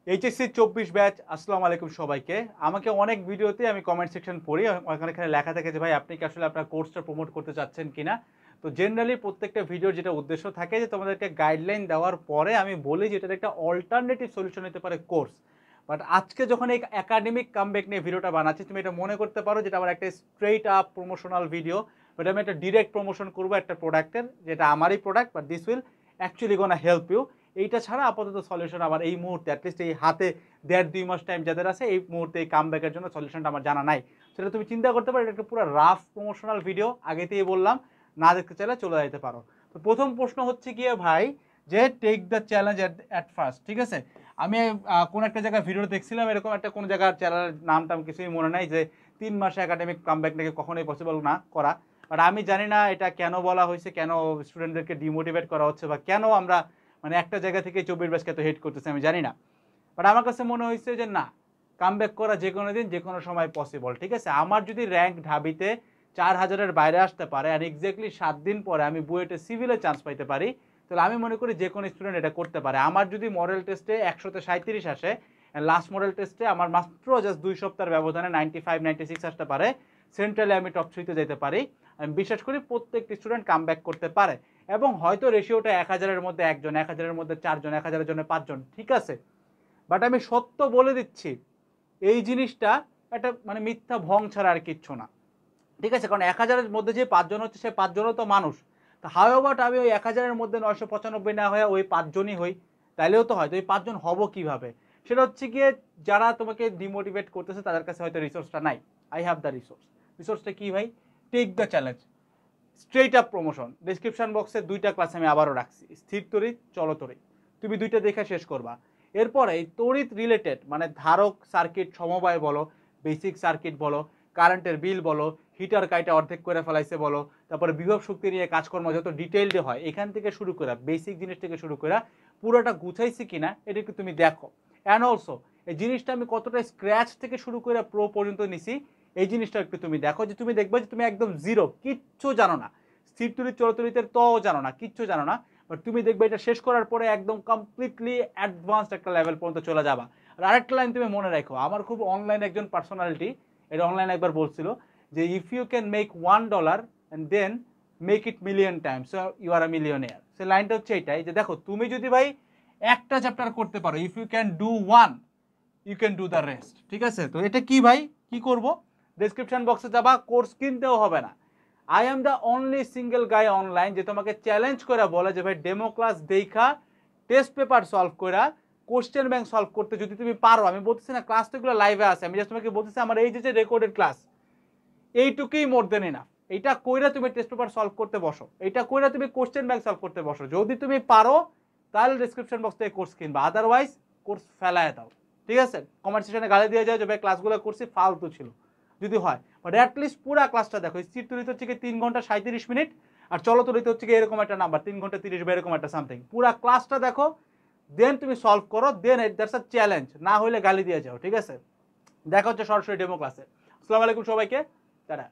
HSC 24 batch আসসালামু আলাইকুম সবাইকে। আমাকে অনেক ভিডিওতে আমি কমেন্ট সেকশন পড়ি। ওখানে লেখা থাকে যে ভাই আপনি কি আসলে আপনার কোর্সটা প্রমোট করতে চাচ্ছেন কিনা? তো জেনারেলি প্রত্যেকটা ভিডিওর যেটা উদ্দেশ্য থাকে যে তোমাদেরকে গাইডলাইন দেওয়ার পরে আমি বলি যে এটার একটা অল্টারনেটিভ সলিউশন হতে পারে কোর্স। বাট আজকে যখন এই একাডেমিক কামব্যাক নিয়ে ভিডিওটা বানাচ্ছি তুমি এটা মনে করতে পারো যেটা আমার একটা straight up promotional video. But আমি একটা ডিরেক্ট প্রমোশন করবো একটা প্রোডাক্টের, যেটা আমারই product, but this will actually gonna help you. এইটা ছাড়া আপাতত সলিউশন আমার এই মুহূর্তে অ্যাটলিস্ট এই হাতে 1.5-2 মাস টাইম যাদের আছে এই মুহূর্তে এই কামব্যাকের জন্য সলিউশনটা আমার জানা নাই। সেটা তুমি চিন্তা করতে পারো, এটা একটা পুরো রাফ প্রমোশনাল ভিডিও, আগেতেই বললাম। না দেখতে চাইলে চলে যেতে পারো। তো প্রথম প্রশ্ন হচ্ছে গিয়ে ভাই যে take the challenge at first, ঠিক আছে? আমি কোন একটা জায়গায় ভিডিও দেখছিলাম, এরকম একটা কোন জায়গার চ্যানেলের নামটা আমি কিছুই মনে নাই, যে 3 মাসে একাডেমিক কামব্যাক নাকি কখনোই পসিবল না করা। বাট আমি জানি না এটা কেন বলা হয়েছে, কেন স্টুডেন্টদেরকে ডিমোটিভেট করা হচ্ছে, বা কেন আমরা মানে একটা জায়গা থেকে 24 ব্যাচকে এত হেট করতেছে আমি জানি না। বাট আমার কাছে মনে হয়েছে যে না, কামব্যাক করা যে কোনো দিন যে কোনো সময় পসিবল, ঠিক আছে? আমার যদি র্যাঙ্ক ঢাবিতে 4000-এর বাইরে আসতে পারে আর এক্স্যাক্টলি 7 দিন পরে আমি বুয়েটে সিভিলে চান্স পাইতে পারি, তাহলে আমি মনে করি যে কোনো স্টুডেন্ট এটা করতে পারে। আমার যদি মডেল টেস্টে 100-তে 37 আসে, লাস্ট মডেল টেস্টে আমার মাত্র জাস্ট 2 সপ্তাহের ব্যবধানে 95-96 আসতে পারে, সেন্ট্রালে আমি টপ 3-তে যেতে পারি। আমি বিশ্বাস করি প্রত্যেকটি স্টুডেন্ট কামব্যাক করতে পারে, এবং হয়তো রেশিওটা 1000-এর মধ্যে একজন, 1000-এর মধ্যে 4 জন, 1000-এর জন্য 5 জন, ঠিক আছে? বাট আমি সত্য বলে দিচ্ছি, এই জিনিসটা একটা মানে মিথ্যা ভং ছাড়া আর কিচ্ছু না, ঠিক আছে? কারণ 1000-এর মধ্যে যে 5 জন হচ্ছে, সে 5 জনও তো মানুষ। তো হাউ অ্যাবাউট আমি ওই 1000-এর মধ্যে 995 না হয়ে ওই 5 জনই হই, তাইলেও তো হয়। তো এই 5 জন হব কিভাবে? সেটা হচ্ছে গিয়ে যারা তোমাকে ডিমোটিভেট করতেছে তাদের কাছে হয়তো রিসোর্সটা নাই। I have the resource. রিসোর্সটা কি ভাই? Take the challenge, straight up promotion. Description বক্সে 2টা ক্লাস আমি আবারও রাখছি, স্থির তড়িৎ, চল তড়িৎ। তুমি 2টা দেখে শেষ করবা। এরপরে এই তড়িৎ রিলেটেড মানে ধারক সার্কিট সমবায় বলো, বেসিক সার্কিট বলো, কারেন্টের বিল বলো, হিটার কাইটা অর্ধেক করে ফেলাইছে বলো, তারপরে বিভব শক্তি নিয়ে কাজকর্ম যত ডিটেইলডে হয় এখান থেকে শুরু করে বেসিক জিনিস থেকে শুরু করে পুরোটা গুছাইছি কিনা এটা একটু তুমি দেখো। অ্যান্ড অলসো এই জিনিসটা আমি কতটা স্ক্র্যাচ থেকে শুরু করে প্রো পর্যন্ত নিছি এই জিনিসটা একটু তুমি দেখো, যে তুমি দেখবে যে তুমি একদম জিরো, কিচ্ছু জানো না, স্থির তড়িৎ চলতড়িতের তো জানো না, কিচ্ছু জানো না। বাট তুমি দেখবে এটা শেষ করার পরে একদম কমপ্লিটলি অ্যাডভান্সড একটা লেভেল পর্যন্ত চলে যাবা। আর আরেকটা লাইন তুমি মনে রাখো, আমার খুব অনলাইন একজন পার্সোনালিটি এটা অনলাইন একবার বলছিল যে if you can make $1 and then make it million times so you are a millionaire. সে লাইনটা হচ্ছে এটাই, যে দেখো তুমি যদি ভাই একটা চ্যাপ্টার করতে পারো, if you can do one you can do the rest, ঠিক আছে? তো এটা কি ভাই, কি করব? ডেসক্রিপশন বক্সে যাবা, কোর্স কিনতেও হবে না। I am the only single guy online যে তোমাকে চ্যালেঞ্জ করে বলে যে ভাই ডেমো ক্লাস দেখা টেস্ট পেপার সলভ করা কোশ্চেন ব্যাংক সলভ করতে যদি তুমি পারো, আমি বলতেছি না ক্লাস তো এগুলো লাইভে আছে, আমি জাস্ট তোমাকে বলতেছি আমার এই যে রেকর্ডেড ক্লাস এইটুকুই মোর দেন এনাফ। এইটা কইরা তুমি টেস্ট পেপার সলভ করতে বসো, এইটা কইরা তুমি কোশ্চেন ব্যাংক সলভ করতে বসো। যদি তুমি পারো তাহলে ডেসক্রিপশন বক্স থেকে কোর্স কিনবা, আদারওয়াইজ কোর্স ফেলায় দাও, ঠিক আছে? কমেন্ট সেকশনে গালি দিয়ে যায় যে ভাই ক্লাসগুলো করছি ফালতু ছিল, যদি হয়। বাট অ্যাটলিস্ট পুরো ক্লাসটা দেখো। স্থির তড়িৎ হচ্ছে কি 3 ঘন্টা 37 মিনিট, আর চল তড়িৎ হচ্ছে কি এরকম একটা নাম্বার 3 ঘন্টা 30 বা এরকম একটা সামথিং। পুরো ক্লাসটা দেখো, দেন তুমি সলভ করো, দেন দ্যাটস আ চ্যালেঞ্জ। না হলে গালি দিয়ে যাও, ঠিক আছে? দেখা হচ্ছে সরাসরি ডেমো ক্লাসে। আসসালামু আলাইকুম সবাইকে, টাটা।